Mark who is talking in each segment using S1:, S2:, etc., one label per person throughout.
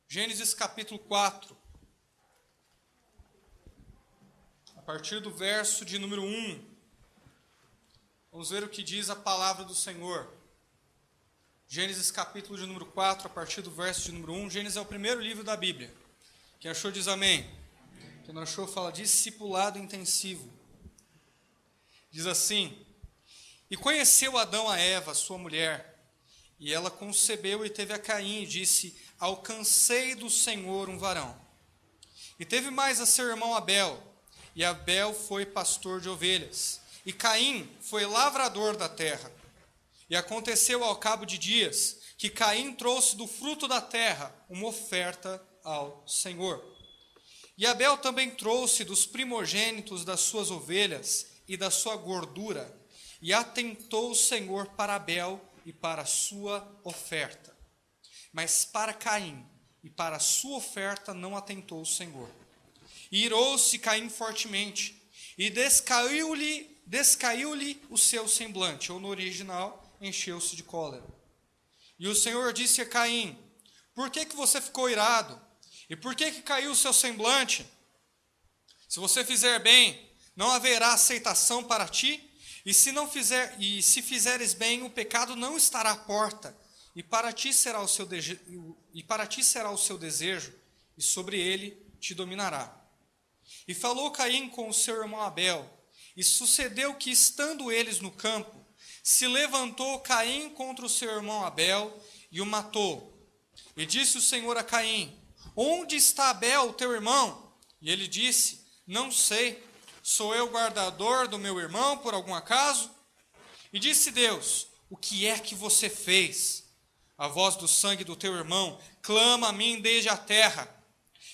S1: Gênesis capítulo 4, a partir do verso de número 1, vamos ver o que diz a palavra do Senhor. Gênesis capítulo de número 4, a partir do verso de número 1, Gênesis é o primeiro livro da Bíblia. Quem achou diz amém. Quem não achou fala discipulado intensivo. Diz assim: E conheceu Adão a Eva, sua mulher, e ela concebeu e teve a Caim, e disse: Alcancei do Senhor um varão. E teve mais a seu irmão Abel, e Abel foi pastor de ovelhas, e Caim foi lavrador da terra. E aconteceu ao cabo de dias, que Caim trouxe do fruto da terra uma oferta ao Senhor. E Abel também trouxe dos primogênitos das suas ovelhas e da sua gordura, e atentou o Senhor para Abel e para a sua oferta. Mas para Caim e para a sua oferta não atentou o Senhor. E irou-se Caim fortemente, e descaiu-lhe o seu semblante, ou no original, encheu-se de cólera. E o Senhor disse a Caim: Por que você ficou irado? E por que caiu o seu semblante? Se você fizer bem, não haverá aceitação para ti, e se fizeres bem, o pecado não estará à porta, e para ti será o seu desejo, e sobre ele te dominará. E falou Caim com o seu irmão Abel, e sucedeu que, estando eles no campo, se levantou Caim contra o seu irmão Abel, e o matou. E disse o Senhor a Caim: Onde está Abel, teu irmão? E ele disse: Não sei. Sou eu guardador do meu irmão, por algum acaso? E disse Deus: O que é que você fez? A voz do sangue do teu irmão clama a mim desde a terra.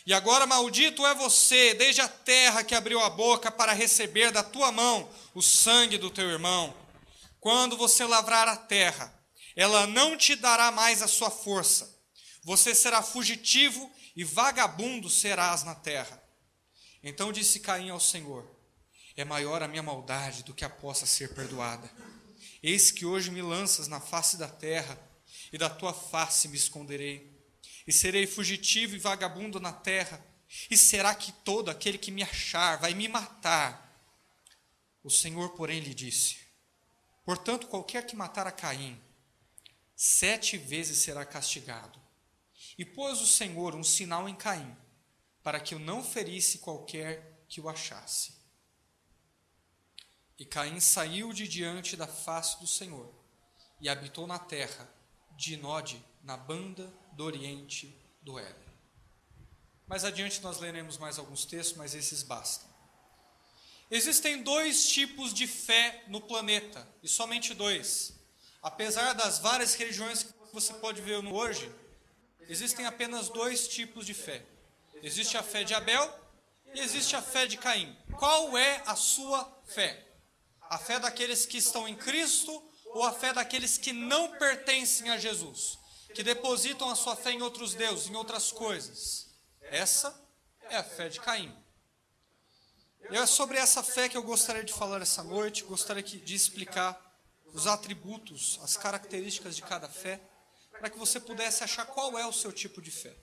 S1: E agora maldito é você, desde a terra que abriu a boca para receber da tua mão o sangue do teu irmão. Quando você lavrar a terra, ela não te dará mais a sua força. Você será fugitivo e vagabundo serás na terra. Então disse Caim ao Senhor: É maior a minha maldade do que a possa ser perdoada. Eis que hoje me lanças na face da terra, e da tua face me esconderei. E serei fugitivo e vagabundo na terra, e será que todo aquele que me achar vai me matar? O Senhor, porém, lhe disse: Portanto, qualquer que matar a Caim, 7 vezes será castigado. E pôs o Senhor um sinal em Caim, para que o não ferisse qualquer que o achasse. E Caim saiu de diante da face do Senhor, e habitou na terra de Nod, na banda do oriente do Éden. Mais adiante nós leremos mais alguns textos, mas esses bastam. Existem 2 tipos de fé no planeta, e somente 2. Apesar das várias religiões que você pode ver hoje, existem apenas 2 tipos de fé. Existe a fé de Abel e existe a fé de Caim. Qual é a sua fé? A fé daqueles que estão em Cristo ou a fé daqueles que não pertencem a Jesus, que depositam a sua fé em outros deuses, em outras coisas? Essa é a fé de Caim. E é sobre essa fé que eu gostaria de falar essa noite, gostaria de explicar os atributos, as características de cada fé, para que você pudesse achar qual é o seu tipo de fé.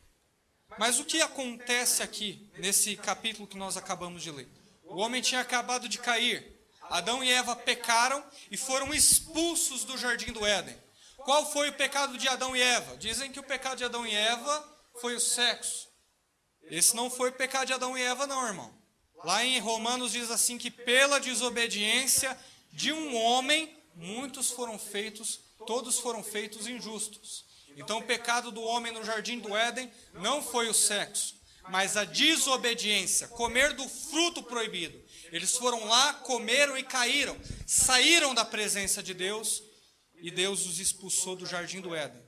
S1: Mas o que acontece aqui, nesse capítulo que nós acabamos de ler? O homem tinha acabado de cair, Adão e Eva pecaram e foram expulsos do jardim do Éden. Qual foi o pecado de Adão e Eva? Dizem que o pecado de Adão e Eva foi o sexo. Esse não foi o pecado de Adão e Eva não, irmão. Lá em Romanos diz assim que pela desobediência de um homem, todos foram feitos injustos. Então o pecado do homem no jardim do Éden não foi o sexo, mas a desobediência, comer do fruto proibido. Eles foram lá, comeram e caíram, saíram da presença de Deus e Deus os expulsou do jardim do Éden.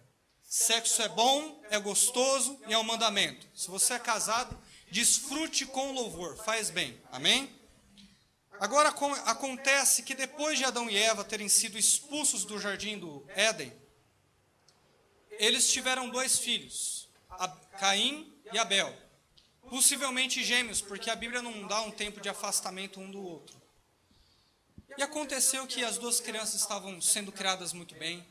S1: Sexo é bom, é gostoso e é um mandamento. Se você é casado, desfrute com louvor, faz bem, amém? Agora acontece que depois de Adão e Eva terem sido expulsos do jardim do Éden, eles tiveram 2 filhos, Caim e Abel, possivelmente gêmeos, porque a Bíblia não dá um tempo de afastamento um do outro. E aconteceu que as 2 crianças estavam sendo criadas muito bem,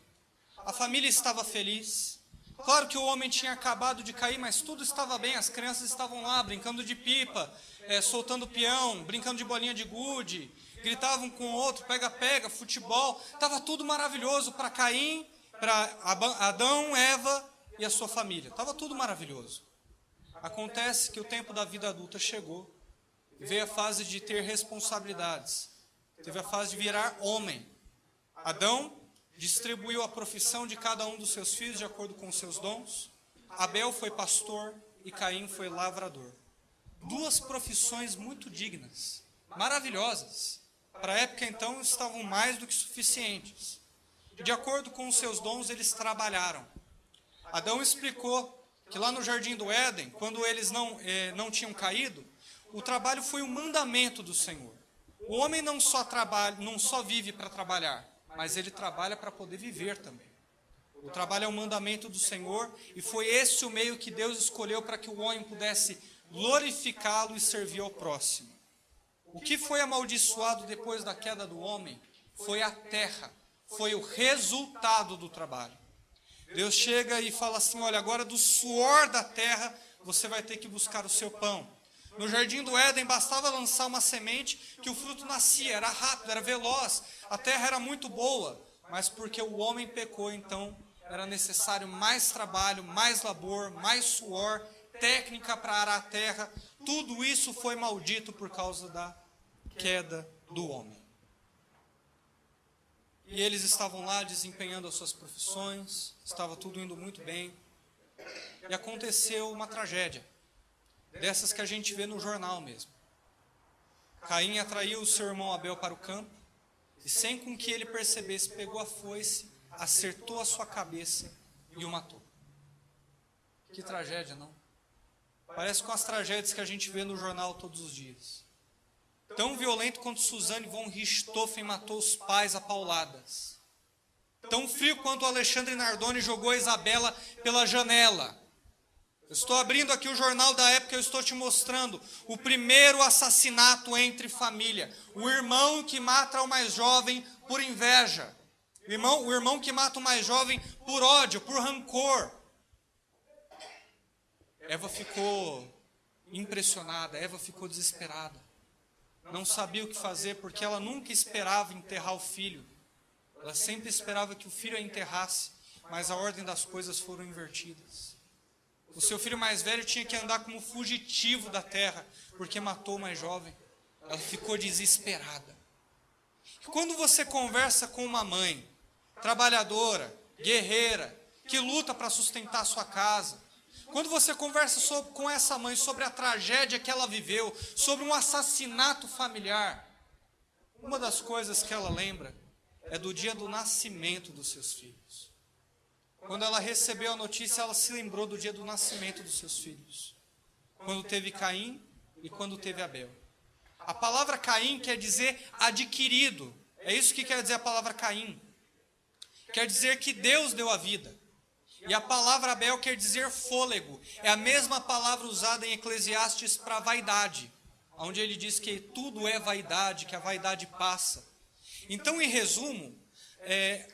S1: a família estava feliz, Claro que o homem tinha acabado de cair, mas tudo estava bem. As crianças estavam lá brincando de pipa, soltando peão, brincando de bolinha de gude, gritavam com o outro, pega-pega, futebol. Estava tudo maravilhoso para Caim, para Adão, Eva e a sua família. Estava tudo maravilhoso. Acontece que o tempo da vida adulta chegou. Veio a fase de ter responsabilidades. Teve a fase de virar homem. Adão distribuiu a profissão de cada um dos seus filhos de acordo com os seus dons. Abel foi pastor e Caim foi lavrador. Duas profissões muito dignas, maravilhosas. Para a época, então, estavam mais do que suficientes. De acordo com os seus dons, eles trabalharam. Adão explicou que lá no Jardim do Éden, quando eles não tinham caído, o trabalho foi um mandamento do Senhor. O homem não só vive para trabalhar, mas ele trabalha para poder viver também. O trabalho é um mandamento do Senhor e foi esse o meio que Deus escolheu para que o homem pudesse glorificá-lo e servir ao próximo. O que foi amaldiçoado depois da queda do homem foi a terra, foi o resultado do trabalho. Deus chega e fala assim, olha, agora do suor da terra você vai ter que buscar o seu pão. No Jardim do Éden bastava lançar uma semente que o fruto nascia, era rápido, era veloz, a terra era muito boa, mas porque o homem pecou, então era necessário mais trabalho, mais labor, mais suor, técnica para arar a terra. Tudo isso foi maldito por causa da queda do homem. E eles estavam lá desempenhando as suas profissões, estava tudo indo muito bem, e aconteceu uma tragédia. Dessas que a gente vê no jornal mesmo. Caim atraiu o seu irmão Abel para o campo e, sem com que ele percebesse, pegou a foice, acertou a sua cabeça e o matou. Que tragédia, não? Parece com as tragédias que a gente vê no jornal todos os dias. Tão violento quanto Suzane von Richthofen matou os pais a pauladas. Tão frio quanto Alexandre Nardoni jogou a Isabela pela janela. Eu estou abrindo aqui o jornal da época, eu estou te mostrando o primeiro assassinato entre família. O irmão que mata o mais jovem por inveja. O irmão que mata o mais jovem por ódio, por rancor. Eva ficou impressionada, Eva ficou desesperada. Não sabia o que fazer porque ela nunca esperava enterrar o filho. Ela sempre esperava que o filho a enterrasse, mas a ordem das coisas foram invertidas. O seu filho mais velho tinha que andar como fugitivo da terra, porque matou o mais jovem. Ela ficou desesperada. Quando você conversa com uma mãe, trabalhadora, guerreira, que luta para sustentar a sua casa, quando você conversa com essa mãe sobre a tragédia que ela viveu, sobre um assassinato familiar, uma das coisas que ela lembra é do dia do nascimento dos seus filhos. Quando ela recebeu a notícia, ela se lembrou do dia do nascimento dos seus filhos. Quando teve Caim e quando teve Abel. A palavra Caim quer dizer adquirido. É isso que quer dizer a palavra Caim. Quer dizer que Deus deu a vida. E a palavra Abel quer dizer fôlego. É a mesma palavra usada em Eclesiastes para vaidade. Onde ele diz que tudo é vaidade, que a vaidade passa. Então, em resumo,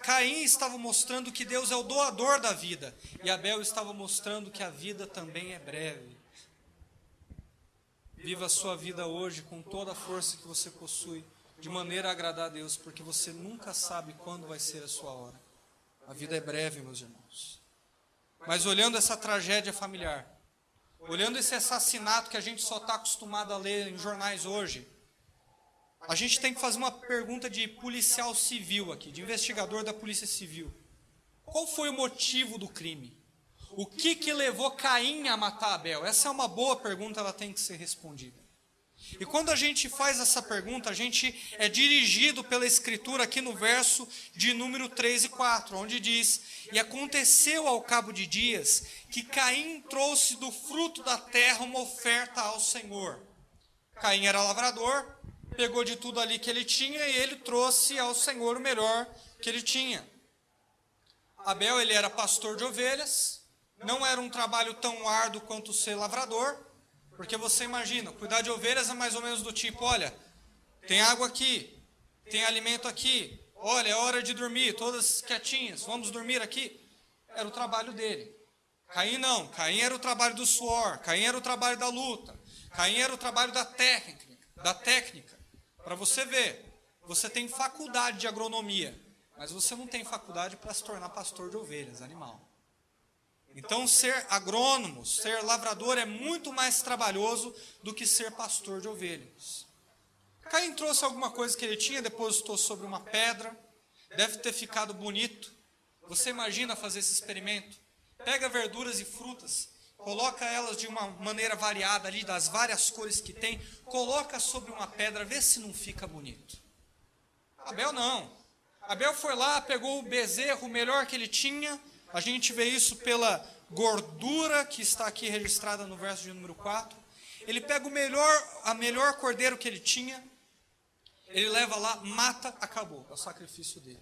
S1: Caim estava mostrando que Deus é o doador da vida. E Abel estava mostrando que a vida também é breve. Viva a sua vida hoje com toda a força que você possui, de maneira a agradar a Deus, porque você nunca sabe quando vai ser a sua hora. A vida é breve, meus irmãos. Mas olhando essa tragédia familiar, olhando esse assassinato que a gente só está acostumado a ler em jornais hoje, a gente tem que fazer uma pergunta de policial civil aqui, de investigador da Polícia Civil. Qual foi o motivo do crime? O que levou Caim a matar Abel? Essa é uma boa pergunta, ela tem que ser respondida. E quando a gente faz essa pergunta, a gente é dirigido pela Escritura aqui no verso de número 3 e 4, onde diz: E aconteceu ao cabo de dias que Caim trouxe do fruto da terra uma oferta ao Senhor. Caim era lavrador, pegou de tudo ali que ele tinha e ele trouxe ao Senhor o melhor que ele tinha. Abel, ele era pastor de ovelhas, não era um trabalho tão árduo quanto ser lavrador, porque você imagina, cuidar de ovelhas é mais ou menos do tipo, olha, tem água aqui, tem alimento aqui, olha, é hora de dormir, todas quietinhas, vamos dormir aqui. Era o trabalho dele. Caim não. Caim era o trabalho do suor. Caim era o trabalho da luta. Caim era o trabalho da técnica. Para você ver, você tem faculdade de agronomia, mas você não tem faculdade para se tornar pastor de ovelhas, animal. Então, ser agrônomo, ser lavrador é muito mais trabalhoso do que ser pastor de ovelhas. Caim trouxe alguma coisa que ele tinha, depositou sobre uma pedra, deve ter ficado bonito. Você imagina fazer esse experimento? Pega verduras e frutas, coloca elas de uma maneira variada ali, das várias cores que tem, coloca sobre uma pedra, vê se não fica bonito. Abel não. Abel foi lá, pegou o bezerro, o melhor que ele tinha. A gente vê isso pela gordura que está aqui registrada no verso de número 4. Ele pega a melhor cordeiro que ele tinha, ele leva lá, mata, acabou, é o sacrifício dele.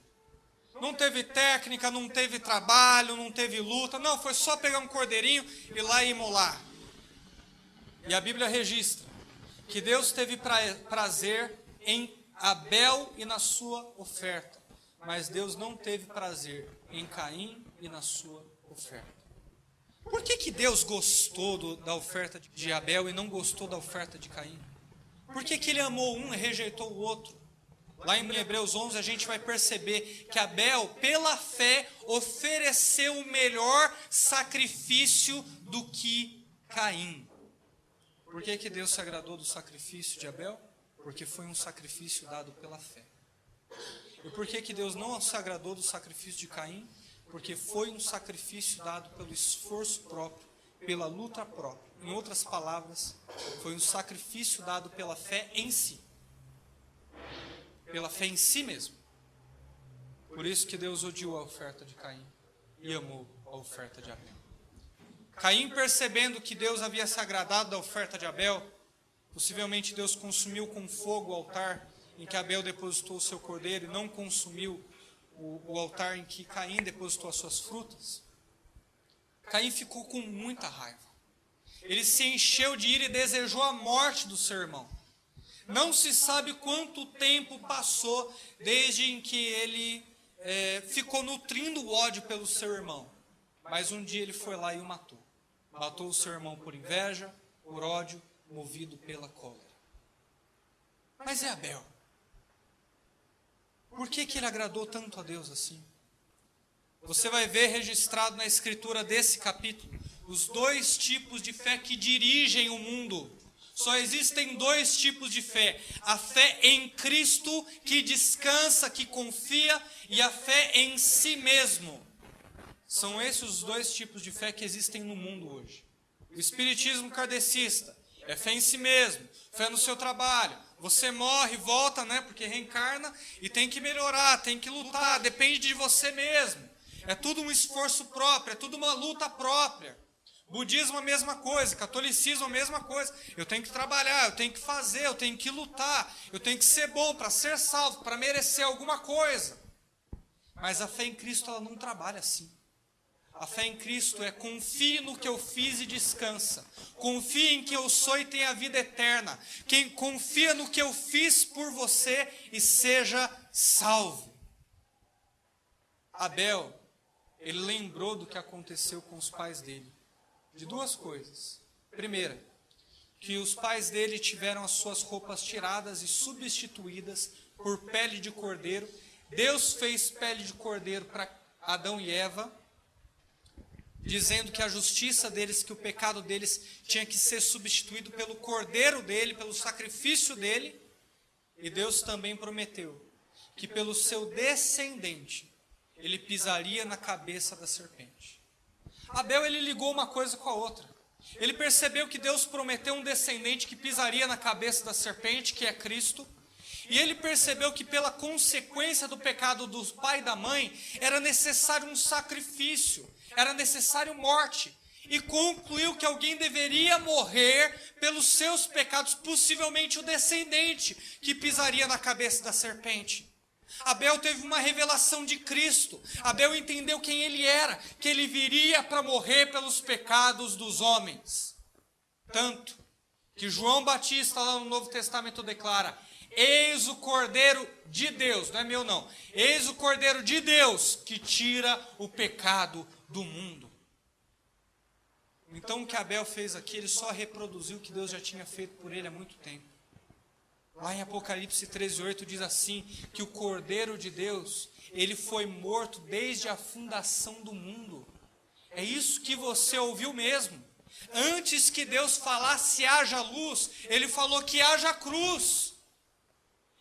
S1: Não teve técnica, não teve trabalho, não teve luta, não, foi só pegar um cordeirinho e ir lá e imolar. E a Bíblia registra que Deus teve prazer em Abel e na sua oferta, mas Deus não teve prazer em Caim e na sua oferta. Por que Deus gostou da oferta de Abel e não gostou da oferta de Caim? Por que ele amou um e rejeitou o outro? Lá em Hebreus 11 a gente vai perceber que Abel, pela fé, ofereceu o melhor sacrifício do que Caim. Por que Deus se agradou do sacrifício de Abel? Porque foi um sacrifício dado pela fé. E por que Deus não se agradou do sacrifício de Caim? Porque foi um sacrifício dado pelo esforço próprio, pela luta própria. Em outras palavras, foi um sacrifício dado pela fé em si. Pela fé em si mesmo. Por isso que Deus odiou a oferta de Caim e amou a oferta de Abel. Caim, percebendo que Deus havia se agradado da oferta de Abel, possivelmente Deus consumiu com fogo o altar em que Abel depositou o seu cordeiro e não consumiu o altar em que Caim depositou as suas frutas. Caim ficou com muita raiva. Ele se encheu de ira e desejou a morte do seu irmão. Não se sabe quanto tempo passou desde em que ele ficou nutrindo o ódio pelo seu irmão. Mas um dia ele foi lá e o matou. Matou o seu irmão por inveja, por ódio, movido pela cólera. Mas é Abel. Por que ele agradou tanto a Deus assim? Você vai ver registrado na escritura desse capítulo os dois tipos de fé que dirigem o mundo. Só existem dois tipos de fé: a fé em Cristo, que descansa, que confia, e a fé em si mesmo. São esses os dois tipos de fé que existem no mundo hoje. O espiritismo kardecista é fé em si mesmo, fé no seu trabalho. Você morre, volta, porque reencarna e tem que melhorar, tem que lutar, depende de você mesmo. É tudo um esforço próprio, é tudo uma luta própria. Budismo a mesma coisa, catolicismo a mesma coisa. Eu tenho que trabalhar, eu tenho que fazer, eu tenho que lutar, eu tenho que ser bom para ser salvo, para merecer alguma coisa. Mas a fé em Cristo, ela não trabalha assim. A fé em Cristo é: confie no que eu fiz e descansa. Confie em que eu sou e tenha a vida eterna. Quem confia no que eu fiz por você e seja salvo. Abel, ele lembrou do que aconteceu com os pais dele. De duas coisas. Primeira, que os pais dele tiveram as suas roupas tiradas e substituídas por pele de cordeiro. Deus fez pele de cordeiro para Adão e Eva, dizendo que a justiça deles, que o pecado deles tinha que ser substituído pelo cordeiro dele, pelo sacrifício dele. E Deus também prometeu que pelo seu descendente ele pisaria na cabeça da serpente. Abel, ele ligou uma coisa com a outra. Ele percebeu que Deus prometeu um descendente que pisaria na cabeça da serpente, que é Cristo. E ele percebeu que pela consequência do pecado do pai e da mãe, era necessário um sacrifício, era necessário morte. E concluiu que alguém deveria morrer pelos seus pecados, possivelmente o descendente que pisaria na cabeça da serpente. Abel teve uma revelação de Cristo. Abel entendeu quem ele era, que ele viria para morrer pelos pecados dos homens. Tanto que João Batista, lá no Novo Testamento, declara: eis o Cordeiro de Deus, não é meu não, eis o Cordeiro de Deus que tira o pecado do mundo. Então o que Abel fez aqui, ele só reproduziu o que Deus já tinha feito por ele há muito tempo. Lá em Apocalipse 13:8 diz assim, que o Cordeiro de Deus, ele foi morto desde a fundação do mundo. É isso que você ouviu mesmo. Antes que Deus falasse haja luz, ele falou que haja cruz.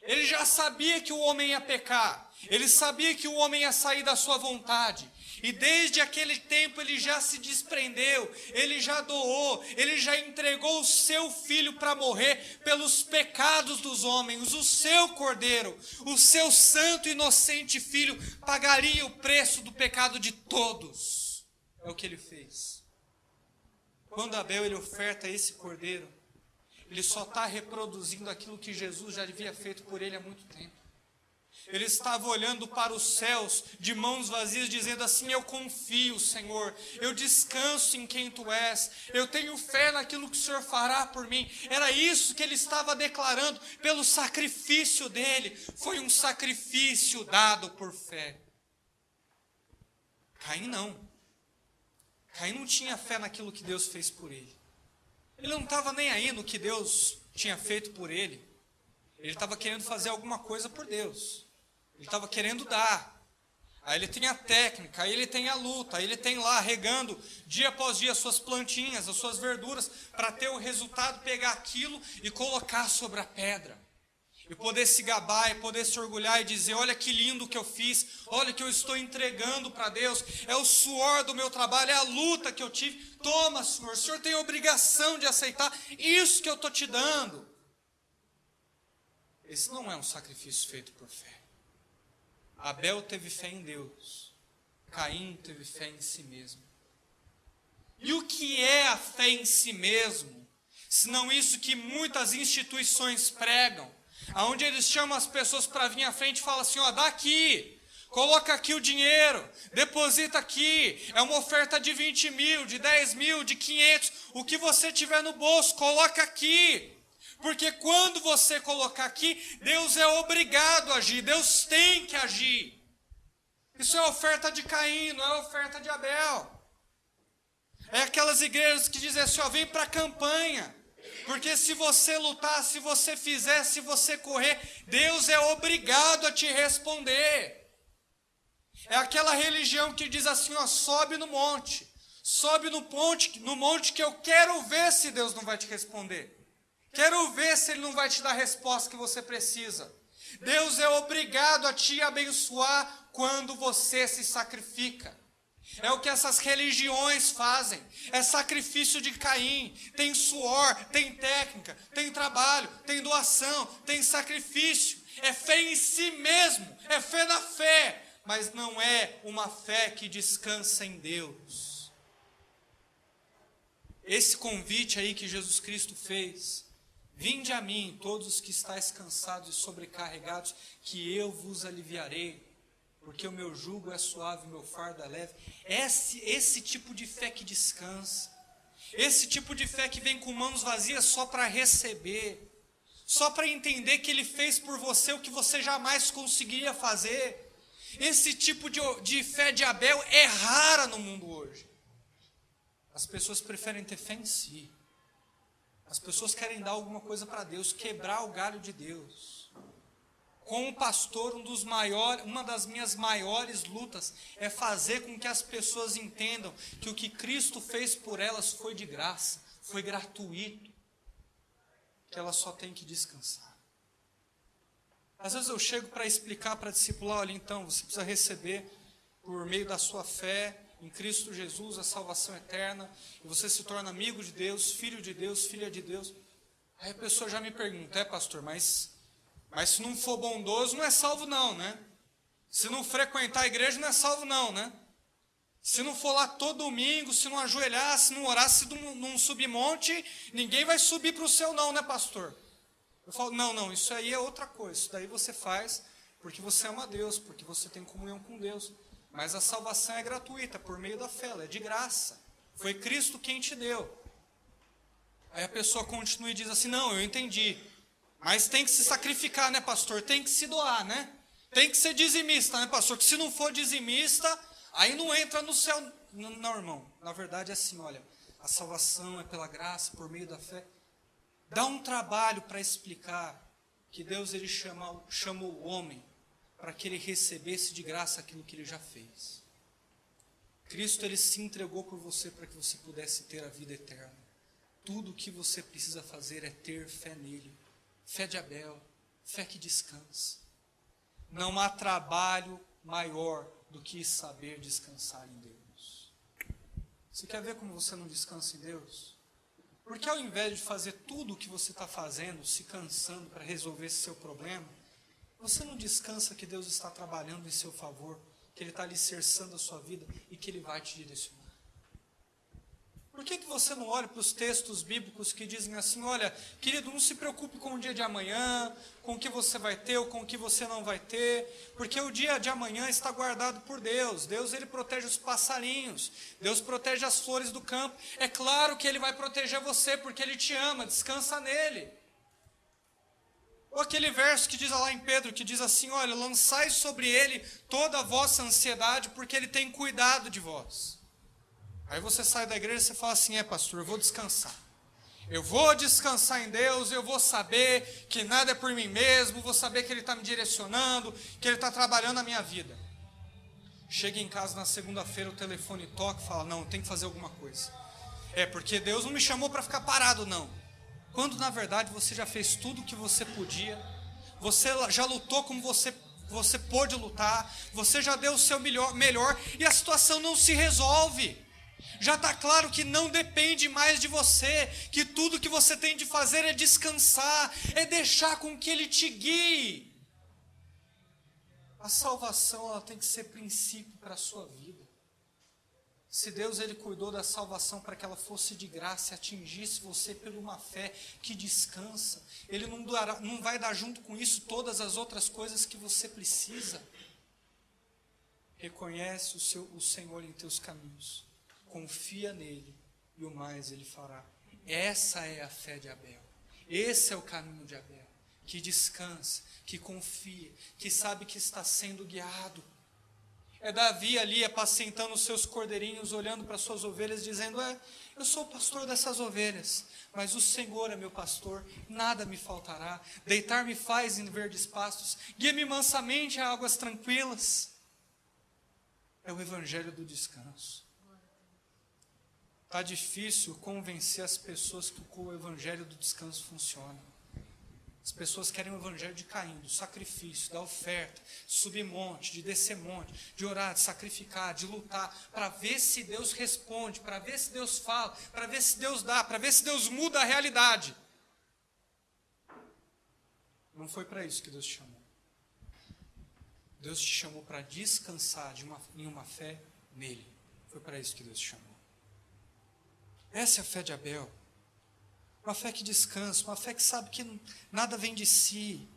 S1: Ele já sabia que o homem ia pecar. Ele sabia que o homem ia sair da sua vontade. E desde aquele tempo ele já se desprendeu, ele já doou, ele já entregou o seu filho para morrer pelos pecados dos homens. O seu cordeiro, o seu santo e inocente filho pagaria o preço do pecado de todos. É o que ele fez. Quando Abel ele oferta esse cordeiro, ele só está reproduzindo aquilo que Jesus já havia feito por ele há muito tempo. Ele estava olhando para os céus de mãos vazias, dizendo assim: eu confio, Senhor, eu descanso em quem Tu és, eu tenho fé naquilo que o Senhor fará por mim. Era isso que ele estava declarando pelo sacrifício dele. Foi um sacrifício dado por fé. Caim não. Caim não tinha fé naquilo que Deus fez por ele. Ele não estava nem aí no que Deus tinha feito por ele. Ele estava querendo fazer alguma coisa por Deus. Ele estava querendo dar. Aí ele tem a técnica, aí ele tem a luta, aí ele tem lá regando dia após dia as suas plantinhas, as suas verduras, para ter o resultado, pegar aquilo e colocar sobre a pedra. E poder se gabar, e poder se orgulhar e dizer: olha que lindo que eu fiz, olha que eu estou entregando para Deus, é o suor do meu trabalho, é a luta que eu tive. Toma, Senhor, o Senhor tem a obrigação de aceitar isso que eu estou te dando. Esse não é um sacrifício feito por fé. Abel teve fé em Deus, Caim teve fé em si mesmo. E o que é a fé em si mesmo? Senão isso que muitas instituições pregam, aonde eles chamam as pessoas para vir à frente e falam assim: ó, dá aqui, coloca aqui o dinheiro, deposita aqui, é uma oferta de 20 mil, de 10 mil, de 500, o que você tiver no bolso, coloca aqui. Porque quando você colocar aqui, Deus é obrigado a agir, Deus tem que agir. Isso é oferta de Caim, não é oferta de Abel. É aquelas igrejas que dizem assim: ó, vem para a campanha. Porque se você lutar, se você fizer, se você correr, Deus é obrigado a te responder. É aquela religião que diz assim: ó, sobe no monte. Sobe no monte que eu quero ver se Deus não vai te responder. Quero ver se Ele não vai te dar a resposta que você precisa. Deus é obrigado a te abençoar quando você se sacrifica. É o que essas religiões fazem. É sacrifício de Caim. Tem suor, tem técnica, tem trabalho, tem doação, tem sacrifício. É fé em si mesmo, é fé na fé. Mas não é uma fé que descansa em Deus. Esse convite aí que Jesus Cristo fez: vinde a mim, todos os que estáis cansados e sobrecarregados, que eu vos aliviarei, porque o meu jugo é suave, o meu fardo é leve. Esse tipo de fé que descansa, esse tipo de fé que vem com mãos vazias só para receber, só para entender que Ele fez por você o que você jamais conseguiria fazer. Esse tipo de fé de Abel é rara no mundo hoje. As pessoas preferem ter fé em si. As pessoas querem dar alguma coisa para Deus, quebrar o galho de Deus. Como pastor, uma das minhas maiores lutas é fazer com que as pessoas entendam que o que Cristo fez por elas foi de graça, foi gratuito, que elas só têm que descansar. Às vezes eu chego para explicar, para discipular: olha, então, você precisa receber por meio da sua fé em Cristo Jesus a salvação eterna, e você se torna amigo de Deus, filho de Deus, filha de Deus. Aí a pessoa já me pergunta: pastor, mas se não for bondoso não é salvo não, né? Se não frequentar a igreja não é salvo não, né? Se não for lá todo domingo, se não ajoelhar, se não orar, se não subir monte, ninguém vai subir para o céu não, né, pastor? Eu falo: não, isso aí é outra coisa, isso daí você faz porque você ama Deus, porque você tem comunhão com Deus. Mas a salvação é gratuita, por meio da fé, ela é de graça. Foi Cristo quem te deu. Aí a pessoa continua e diz assim: não, eu entendi. Mas tem que se sacrificar, né, pastor? Tem que se doar, né? Tem que ser dizimista, né, pastor? Que se não for dizimista, aí não entra no céu. Não, irmão. Na verdade é assim, olha. a salvação é pela graça, por meio da fé. Dá um trabalho para explicar que Deus ele chamou o homem para que ele recebesse de graça aquilo que ele já fez. Cristo ele se entregou por você para que você pudesse ter a vida eterna. Tudo o que você precisa fazer é ter fé nele. Fé de Abel, fé que descansa. Não há trabalho maior do que saber descansar em Deus. Você quer ver como você não descansa em Deus? Porque ao invés de fazer tudo o que você está fazendo, se cansando para resolver esse seu problema, você não descansa que Deus está trabalhando em seu favor, que Ele está alicerçando a sua vida e que Ele vai te direcionar. Por que você não olha para os textos bíblicos que dizem assim, olha, querido, não se preocupe com o dia de amanhã, com o que você vai ter ou com o que você não vai ter, porque o dia de amanhã está guardado por Deus. Deus ele protege os passarinhos, Deus protege as flores do campo. É claro que Ele vai proteger você, porque Ele te ama, descansa nele. Ou aquele verso que diz lá em Pedro, que diz assim, olha, lançai sobre Ele toda a vossa ansiedade, porque Ele tem cuidado de vós. Aí você sai da igreja e você fala assim, pastor, eu vou descansar. Eu vou descansar em Deus, eu vou saber que nada é por mim mesmo, vou saber que Ele está me direcionando, que Ele está trabalhando na minha vida. Chega em casa na segunda-feira, o telefone toca e fala, não, tem que fazer alguma coisa. Porque Deus não me chamou para ficar parado, não. Quando na verdade você já fez tudo o que você podia, você já lutou como você pôde lutar, você já deu o seu melhor e a situação não se resolve. Já está claro que não depende mais de você, que tudo que você tem de fazer é descansar, é deixar com que Ele te guie. A salvação ela tem que ser princípio para a sua vida. Se Deus ele cuidou da salvação para que ela fosse de graça e atingisse você por uma fé que descansa, Ele não vai dar junto com isso todas as outras coisas que você precisa. Reconhece o Senhor em teus caminhos. Confia nele e o mais ele fará. Essa é a fé de Abel. Esse é o caminho de Abel. Que descansa, que confia, que sabe que está sendo guiado. É Davi ali apacentando os seus cordeirinhos, olhando para as suas ovelhas, dizendo, eu sou o pastor dessas ovelhas, mas o Senhor é meu pastor, nada me faltará. Deitar-me faz em verdes pastos, guia-me mansamente a águas tranquilas. É o evangelho do descanso. Está difícil convencer as pessoas que o evangelho do descanso funciona. As pessoas querem o evangelho de Caim, do sacrifício, da oferta, de subir monte, de descer monte, de orar, de sacrificar, de lutar, para ver se Deus responde, para ver se Deus fala, para ver se Deus dá, para ver se Deus muda a realidade. Não foi para isso que Deus te chamou. Deus te chamou para descansar em uma fé nele. Foi para isso que Deus te chamou. Essa é a fé de Abel. Uma fé que descansa, uma fé que sabe que nada vem de si.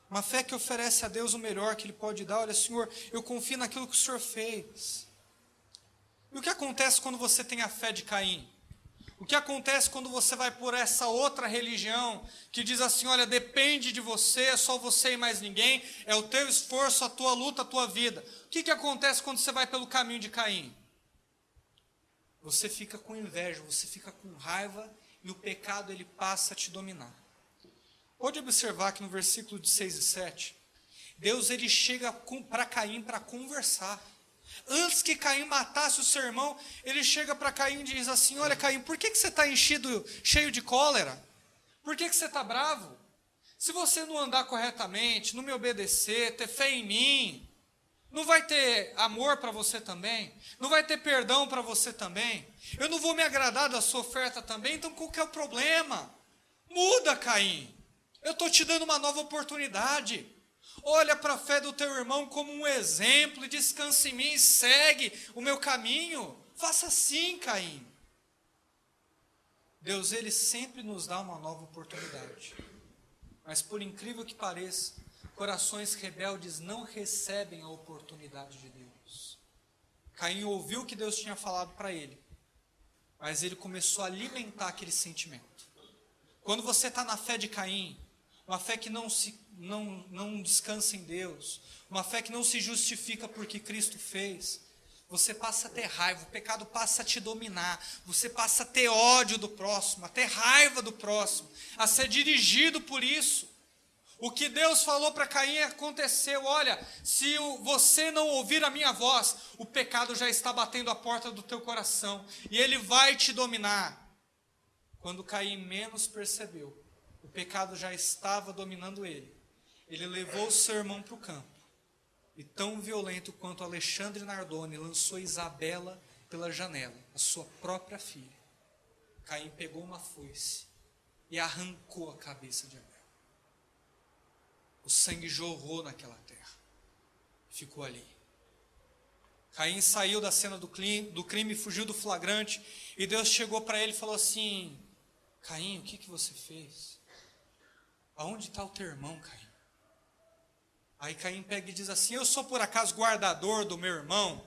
S1: Uma fé que oferece a Deus o melhor que Ele pode dar. Olha, Senhor, eu confio naquilo que o Senhor fez. E o que acontece quando você tem a fé de Caim? O que acontece quando você vai por essa outra religião que diz assim, olha, depende de você, é só você e mais ninguém, é o teu esforço, a tua luta, a tua vida. O que acontece quando você vai pelo caminho de Caim? Você fica com inveja, você fica com raiva e o pecado ele passa a te dominar. Pode observar que no versículo de 6 e 7, Deus ele chega para Caim para conversar. Antes que Caim matasse o seu irmão, ele chega para Caim e diz assim, olha Caim, por que você está cheio de cólera? Por que você está bravo? Se você não andar corretamente, não me obedecer, ter fé em mim, não vai ter amor para você também? Não vai ter perdão para você também? Eu não vou me agradar da sua oferta também? Então qual que é o problema? Muda, Caim. Eu estou te dando uma nova oportunidade. Olha para a fé do teu irmão como um exemplo e descansa em mim e segue o meu caminho. Faça assim, Caim. Deus, Ele sempre nos dá uma nova oportunidade. Mas por incrível que pareça, corações rebeldes não recebem a oportunidade de Deus. Caim ouviu o que Deus tinha falado para ele, mas ele começou a alimentar aquele sentimento. Quando você está na fé de Caim, uma fé que não descansa em Deus, uma fé que não se justifica porque Cristo fez, você passa a ter raiva, o pecado passa a te dominar, você passa a ter ódio do próximo, a ter raiva do próximo, a ser dirigido por isso. O que Deus falou para Caim aconteceu. Olha, se você não ouvir a minha voz, o pecado já está batendo a porta do teu coração, e ele vai te dominar. Quando Caim menos percebeu, o pecado já estava dominando ele. Ele levou o seu irmão para o campo, e tão violento quanto Alexandre Nardoni lançou Isabela pela janela, a sua própria filha. Caim pegou uma foice e arrancou a cabeça de Abel. O sangue jorrou naquela terra, ficou ali. Caim saiu da cena do crime, fugiu do flagrante, e Deus chegou para ele e falou assim: Caim, o que você fez? Aonde está o teu irmão, Caim? Aí Caim pega e diz assim: eu sou por acaso guardador do meu irmão?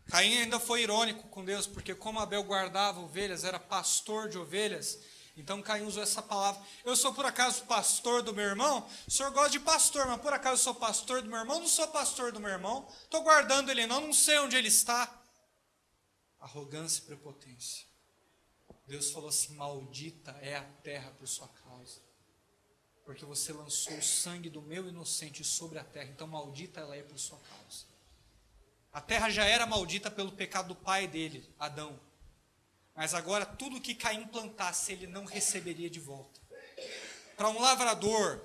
S1: Caim ainda foi irônico com Deus, porque como Abel guardava ovelhas, era pastor de ovelhas, então Caim usou essa palavra: eu sou por acaso pastor do meu irmão? O senhor gosta de pastor, mas por acaso eu sou pastor do meu irmão? Não sou pastor do meu irmão, estou guardando ele não sei onde ele está. Arrogância e prepotência. Deus falou assim: maldita é a terra por sua causa, porque você lançou o sangue do meu inocente sobre a terra, então maldita ela é por sua causa. A terra já era maldita pelo pecado do pai dele, Adão, mas agora tudo que Caim plantasse, ele não receberia de volta. Para um lavrador,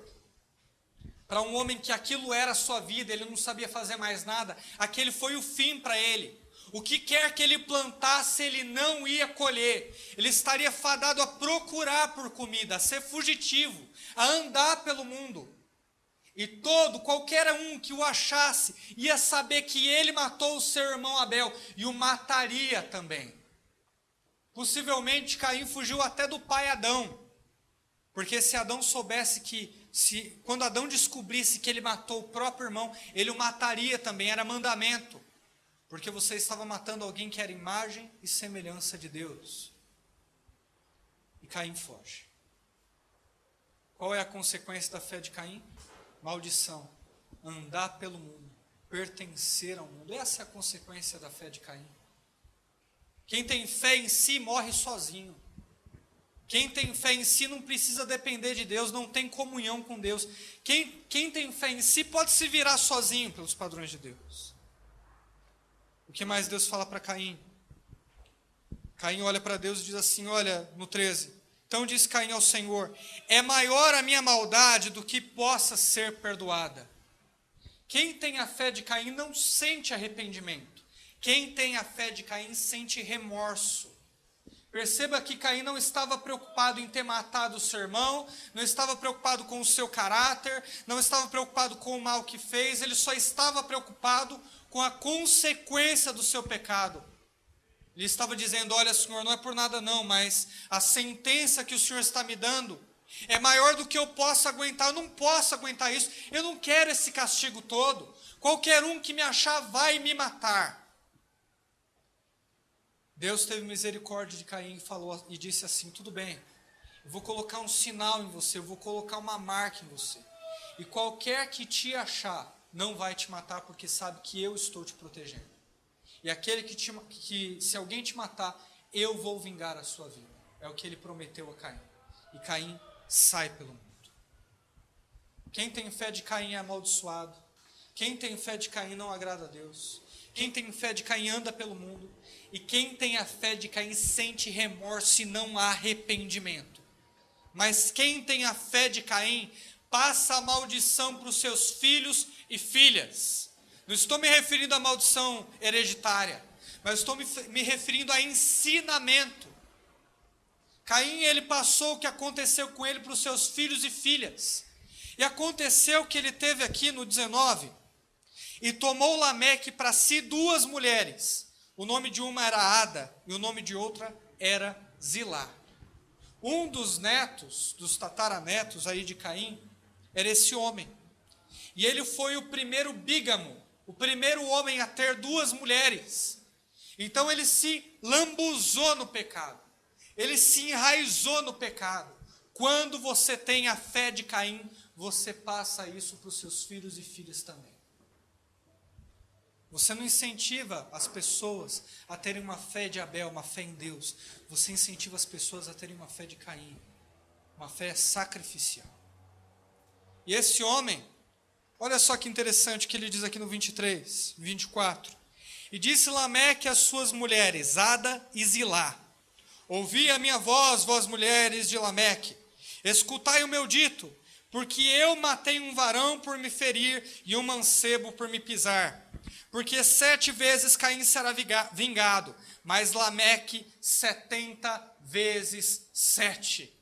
S1: para um homem que aquilo era a sua vida, ele não sabia fazer mais nada, aquele foi o fim para ele. O que quer que ele plantasse, ele não ia colher. Ele estaria fadado a procurar por comida, a ser fugitivo, a andar pelo mundo. E qualquer um que o achasse, ia saber que ele matou o seu irmão Abel, e o mataria também. Possivelmente Caim fugiu até do pai Adão, porque se Adão soubesse quando Adão descobrisse que ele matou o próprio irmão, ele o mataria também, era mandamento, porque você estava matando alguém que era imagem e semelhança de Deus. E Caim foge. Qual é a consequência da fé de Caim? Maldição, andar pelo mundo, pertencer ao mundo. Essa é a consequência da fé de Caim. Quem tem fé em si morre sozinho. Quem tem fé em si não precisa depender de Deus, não tem comunhão com Deus. Quem tem fé em si pode se virar sozinho pelos padrões de Deus. O que mais Deus fala para Caim? Caim olha para Deus e diz assim, olha, no 13. Então diz Caim ao Senhor: é maior a minha maldade do que possa ser perdoada. Quem tem a fé de Caim não sente arrependimento. Quem tem a fé de Caim sente remorso. Perceba que Caim não estava preocupado em ter matado o seu irmão, não estava preocupado com o seu caráter, não estava preocupado com o mal que fez, ele só estava preocupado com a consequência do seu pecado. Ele estava dizendo: olha, Senhor, não é por nada não, mas a sentença que o Senhor está me dando é maior do que eu possa aguentar. Eu não posso aguentar isso, eu não quero esse castigo todo. Qualquer um que me achar vai me matar. Deus teve misericórdia de Caim e falou e disse assim: tudo bem, eu vou colocar um sinal em você, eu vou colocar uma marca em você, e qualquer que te achar não vai te matar, porque sabe que eu estou te protegendo. E aquele que se alguém te matar, eu vou vingar a sua vida. É o que ele prometeu a Caim. E Caim sai pelo mundo. Quem tem fé de Caim é amaldiçoado. Quem tem fé de Caim não agrada a Deus. Quem tem fé de Caim anda pelo mundo. E quem tem a fé de Caim sente remorso e não há arrependimento. Mas quem tem a fé de Caim passa a maldição para os seus filhos e filhas. Não estou me referindo à maldição hereditária, mas estou me referindo a ensinamento. Caim, ele passou o que aconteceu com ele para os seus filhos e filhas. E aconteceu que ele teve aqui no 19, e tomou Lameque para si 2 mulheres. O nome de uma era Ada, e o nome de outra era Zilá. Um dos netos, dos tataranetos aí de Caim, era esse homem. E ele foi o primeiro bígamo, o primeiro homem a ter 2 mulheres. Então ele se lambuzou no pecado. Ele se enraizou no pecado. Quando você tem a fé de Caim, você passa isso para os seus filhos e filhas também. Você não incentiva as pessoas a terem uma fé de Abel, uma fé em Deus. Você incentiva as pessoas a terem uma fé de Caim, uma fé sacrificial. E esse homem, olha só que interessante que ele diz aqui no 23, 24. E disse Lameque às suas mulheres, Ada e Zilá: ouvi a minha voz, vós mulheres de Lameque, escutai o meu dito, porque eu matei um varão por me ferir e um mancebo por me pisar. Porque 7 vezes Caim será vingado, mas Lameque 70 vezes 7.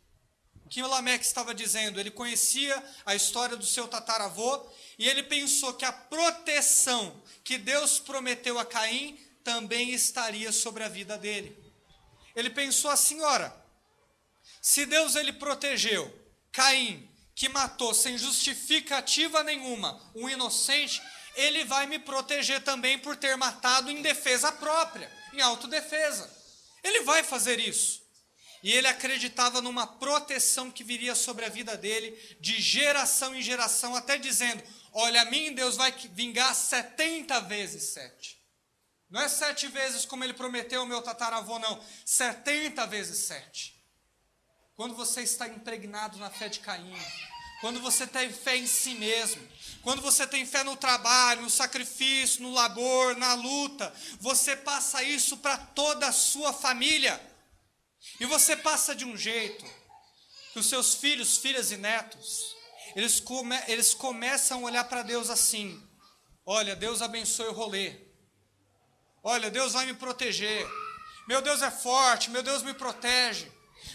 S1: O que o Lameque estava dizendo? Ele conhecia a história do seu tataravô e ele pensou que a proteção que Deus prometeu a Caim também estaria sobre a vida dele. Ele pensou assim, ora, se Deus ele protegeu Caim, que matou sem justificativa nenhuma um inocente, ele vai me proteger também por ter matado em defesa própria, em autodefesa. Ele vai fazer isso. E ele acreditava numa proteção que viria sobre a vida dele, de geração em geração, até dizendo, olha, a mim Deus vai vingar 70 vezes 7. Não é 7 vezes como ele prometeu ao meu tataravô, não. 70 vezes 7. Quando você está impregnado na fé de Caim, quando você tem fé em si mesmo, quando você tem fé no trabalho, no sacrifício, no labor, na luta, você passa isso para toda a sua família. E você passa de um jeito que os seus filhos, filhas e netos, eles começam a olhar para Deus assim, olha, Deus abençoe o rolê, olha, Deus vai me proteger, meu Deus é forte, meu Deus me protege.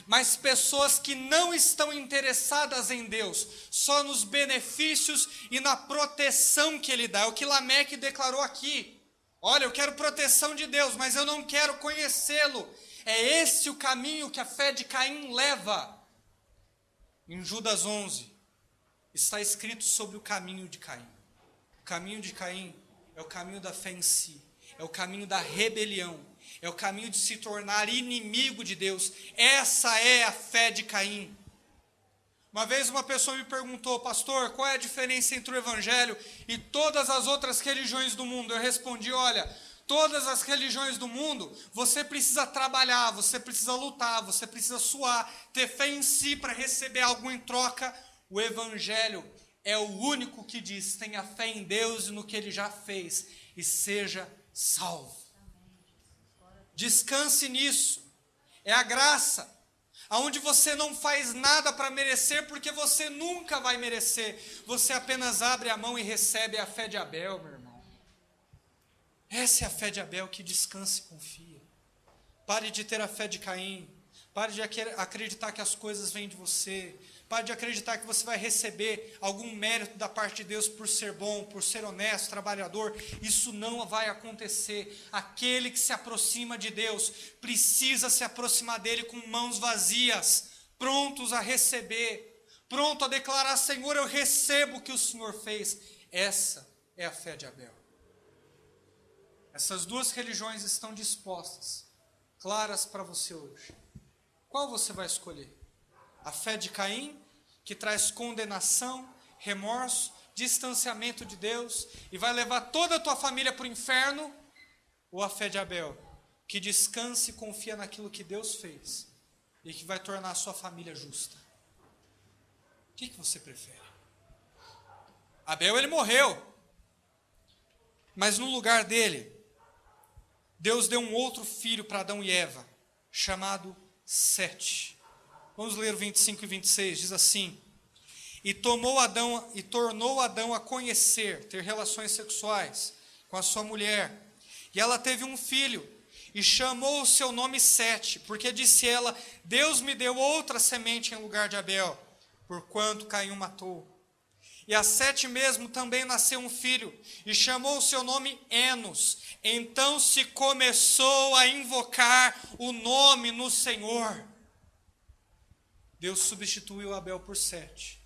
S1: Mas pessoas que não estão interessadas em Deus, só nos benefícios e na proteção que Ele dá. É o que Lameque declarou aqui. Olha, eu quero proteção de Deus, mas eu não quero conhecê-lo. É esse o caminho que a fé de Caim leva. Em Judas 11, está escrito sobre o caminho de Caim. O caminho de Caim é o caminho da fé em si, é o caminho da rebelião, é o caminho de se tornar inimigo de Deus. Essa é a fé de Caim. Uma vez uma pessoa me perguntou, pastor, qual é a diferença entre o evangelho e todas as outras religiões do mundo? Eu respondi, olha, todas as religiões do mundo, você precisa trabalhar, você precisa lutar, você precisa suar, ter fé em si para receber algo em troca. O evangelho é o único que diz, tenha fé em Deus e no que Ele já fez e seja salvo. Descanse nisso, é a graça, aonde você não faz nada para merecer, porque você nunca vai merecer, você apenas abre a mão e recebe a fé de Abel, meu irmão. Essa é a fé de Abel que descansa e confia. Pare de ter a fé de Caim, pare de acreditar que as coisas vêm de você, pare de acreditar que você vai receber algum mérito da parte de Deus por ser bom, por ser honesto, trabalhador. Isso não vai acontecer. Aquele que se aproxima de Deus precisa se aproximar dele com mãos vazias, prontos a receber, pronto a declarar, Senhor, eu recebo o que o Senhor fez. Essa é a fé de Abel. Essas duas religiões estão dispostas, claras para você hoje. Qual você vai escolher? A fé de Caim, que traz condenação, remorso, distanciamento de Deus e vai levar toda a tua família para o inferno? Ou a fé de Abel, que descansa e confia naquilo que Deus fez e que vai tornar a sua família justa? O que você prefere? Abel, ele morreu, mas no lugar dele, Deus deu um outro filho para Adão e Eva, chamado Sete. Vamos ler o 25 e 26, diz assim: e tornou Adão a conhecer, ter relações sexuais com a sua mulher, e ela teve um filho, e chamou o seu nome Sete, porque disse ela, Deus me deu outra semente em lugar de Abel, porquanto Caim o matou. E a Sete mesmo também nasceu um filho, e chamou o seu nome Enos. Então se começou a invocar o nome no Senhor. Deus substituiu Abel por Sete.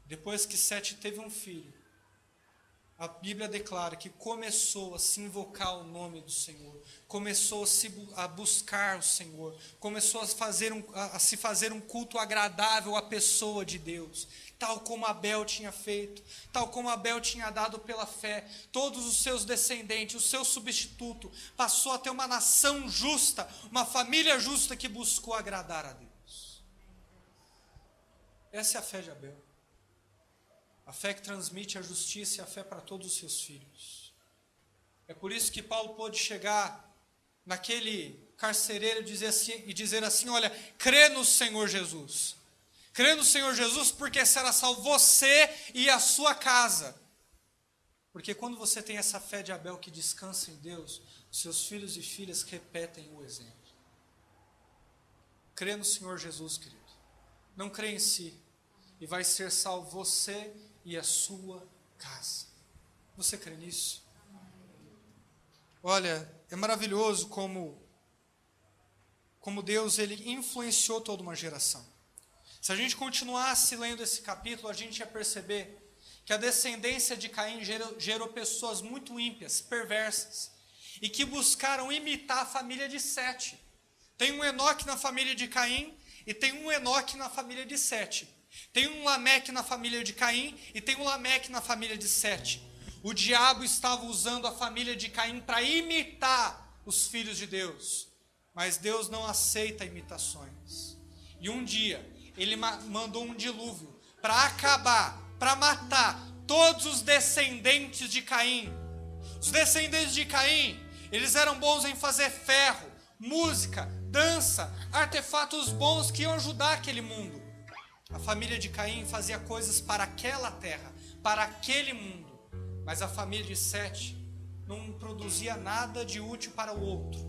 S1: Depois que Sete teve um filho, A Bíblia declara que começou a se invocar o nome do Senhor, começou a buscar o Senhor, começou a se fazer um culto agradável à pessoa de Deus, tal como Abel tinha feito, tal como Abel tinha dado pela fé. Todos os seus descendentes, o seu substituto, passou a ter uma nação justa, uma família justa que buscou agradar a Deus. Essa é a fé de Abel. A fé que transmite a justiça e a fé para todos os seus filhos. É por isso que Paulo pôde chegar naquele carcereiro e dizer assim, olha, crê no Senhor Jesus. Crê no Senhor Jesus porque será salvo você e a sua casa. Porque quando você tem essa fé de Abel que descansa em Deus, seus filhos e filhas repetem o exemplo. Crê no Senhor Jesus, querido. Não crê em si. E vai ser salvo você e a sua casa. Você crê nisso? Olha, é maravilhoso como Deus ele influenciou toda uma geração. Se a gente continuasse lendo esse capítulo, a gente ia perceber que a descendência de Caim gerou pessoas muito ímpias, perversas, e que buscaram imitar a família de Sete. Tem um Enoque na família de Caim e tem um Enoque na família de Sete. Tem um Lameque na família de Caim e tem um Lameque na família de Sete. O diabo estava usando a família de Caim para imitar os filhos de Deus. Mas Deus não aceita imitações. E um dia, ele mandou um dilúvio para acabar, para matar todos os descendentes de Caim. Os descendentes de Caim, eles eram bons em fazer ferro, música, dança, artefatos bons que iam ajudar aquele mundo. A família de Caim fazia coisas para aquela terra, para aquele mundo. Mas a família de Sete não produzia nada de útil para o outro,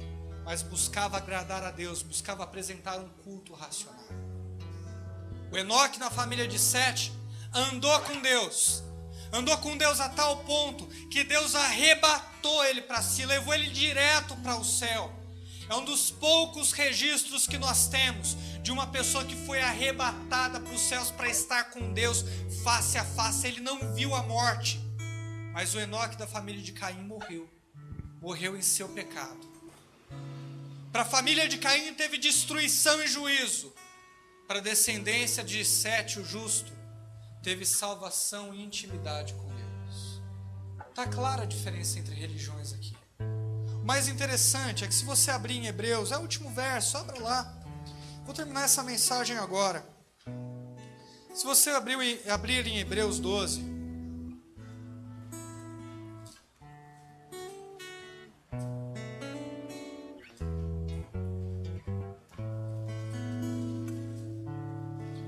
S1: mas buscava agradar a Deus, buscava apresentar um culto racional. O Enoque na família de Sete andou com Deus a tal ponto que Deus arrebatou ele para si, levou ele direto para o céu. É um dos poucos registros que nós temos de uma pessoa que foi arrebatada para os céus para estar com Deus face a face. Ele não viu a morte, mas o Enoque da família de Caim morreu em seu pecado. Para a família de Caim teve destruição e juízo. Para a descendência de Sete, o justo, teve salvação e intimidade com Deus. Está clara a diferença entre religiões aqui. O mais interessante é que se você abrir em Hebreus, é o último verso, abra lá. Vou terminar essa mensagem agora. Se você abrir em Hebreus 12,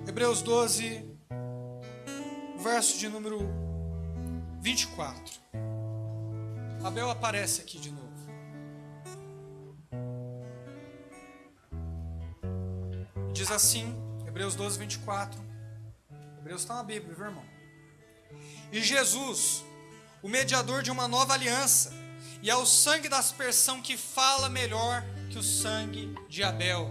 S1: Hebreus 12, verso de número 24. Abel aparece aqui de novo. Diz assim, Hebreus 12, 24. Hebreus está na Bíblia, viu, irmão? E Jesus, o mediador de uma nova aliança, e é o sangue da aspersão que fala melhor que o sangue de Abel.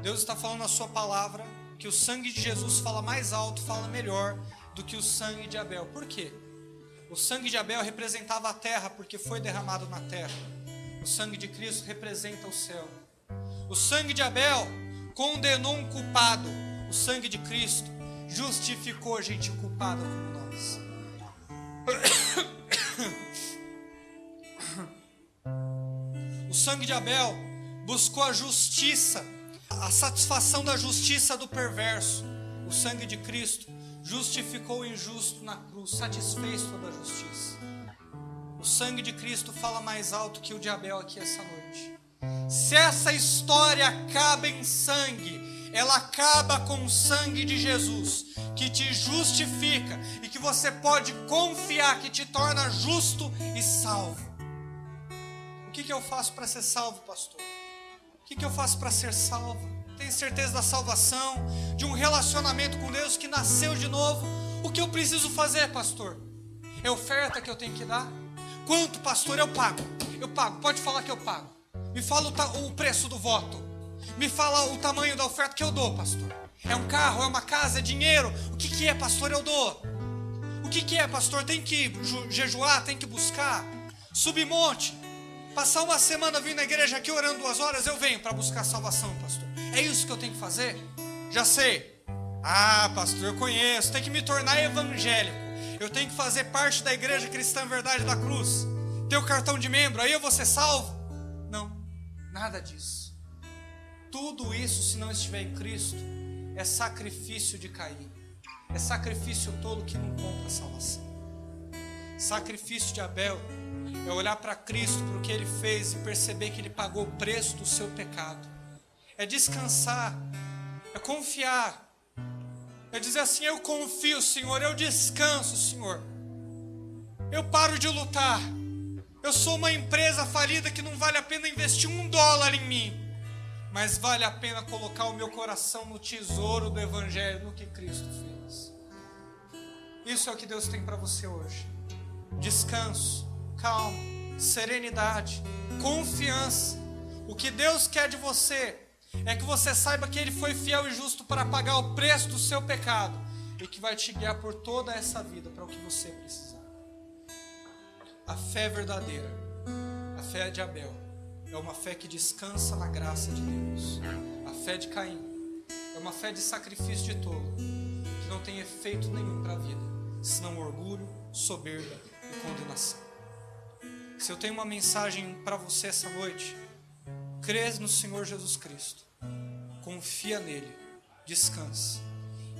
S1: Deus está falando na sua palavra que o sangue de Jesus fala mais alto, fala melhor do que o sangue de Abel. Por quê? O sangue de Abel representava a terra, porque foi derramado na terra. O sangue de Cristo representa o céu. O sangue de Abel condenou um culpado. O sangue de Cristo justificou gente culpada como nós. O sangue de Abel buscou a justiça, a satisfação da justiça do perverso. O sangue de Cristo justificou o injusto na cruz, satisfez toda a justiça. O sangue de Cristo fala mais alto que o de Abel aqui essa noite. Se essa história acaba em sangue, ela acaba com o sangue de Jesus, que te justifica e que você pode confiar, que te torna justo e salvo. O que eu faço para ser salvo, pastor? O que eu faço para ser salvo? Tenho certeza da salvação, de um relacionamento com Deus que nasceu de novo. O que eu preciso fazer, pastor? É oferta que eu tenho que dar? Quanto, pastor? Eu pago. Pode falar que eu pago. Me fala o preço do voto. Me fala o tamanho da oferta que eu dou, pastor. É um carro, é uma casa, é dinheiro? O que é, pastor? Eu dou. O que é, pastor? Tem que jejuar, tem que buscar, subir monte, passar uma semana vindo na igreja aqui orando 2 horas, eu venho para buscar salvação, pastor. É isso que eu tenho que fazer? Já sei. Ah, pastor, eu conheço, tem que me tornar evangélico. Eu tenho que fazer parte da Igreja Cristã Verdade da Cruz, ter o cartão de membro, aí eu vou ser salvo? Não, nada disso. Tudo isso, se não estiver em Cristo, é sacrifício de Caim. É sacrifício tolo que não compra a salvação. Sacrifício de Abel é olhar para Cristo, para o que Ele fez e perceber que Ele pagou o preço do seu pecado. É descansar, é confiar, é dizer assim: eu confio, Senhor, eu descanso, Senhor. Eu paro de lutar. Eu sou uma empresa falida que não vale a pena investir $1 em mim, mas vale a pena colocar o meu coração no tesouro do Evangelho, no que Cristo fez. Isso é o que Deus tem para você hoje. Descanso, calma, serenidade, confiança. O que Deus quer de você é que você saiba que Ele foi fiel e justo para pagar o preço do seu pecado e que vai te guiar por toda essa vida para o que você precisar. A fé verdadeira, a fé de Abel, é uma fé que descansa na graça de Deus. A fé de Caim é uma fé de sacrifício de tolo, que não tem efeito nenhum para a vida, senão orgulho, soberba e condenação. Se eu tenho uma mensagem para você essa noite, crê no Senhor Jesus Cristo, confia nele, descansa,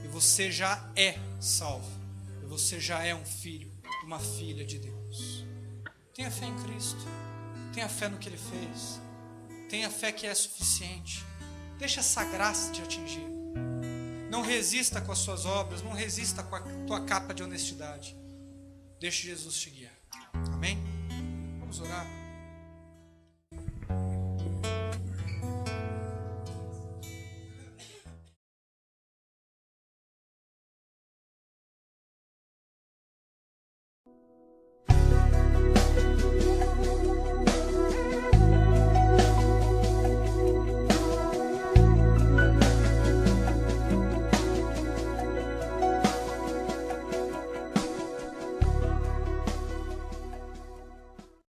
S1: e você já é salvo, e você já é um filho, uma filha de Deus. Tenha fé em Cristo, tenha fé no que Ele fez, tenha fé que é suficiente. Deixa essa graça te atingir. Não resista com as suas obras, não resista com a tua capa de honestidade. Deixe Jesus te guiar. Amém? Vamos orar.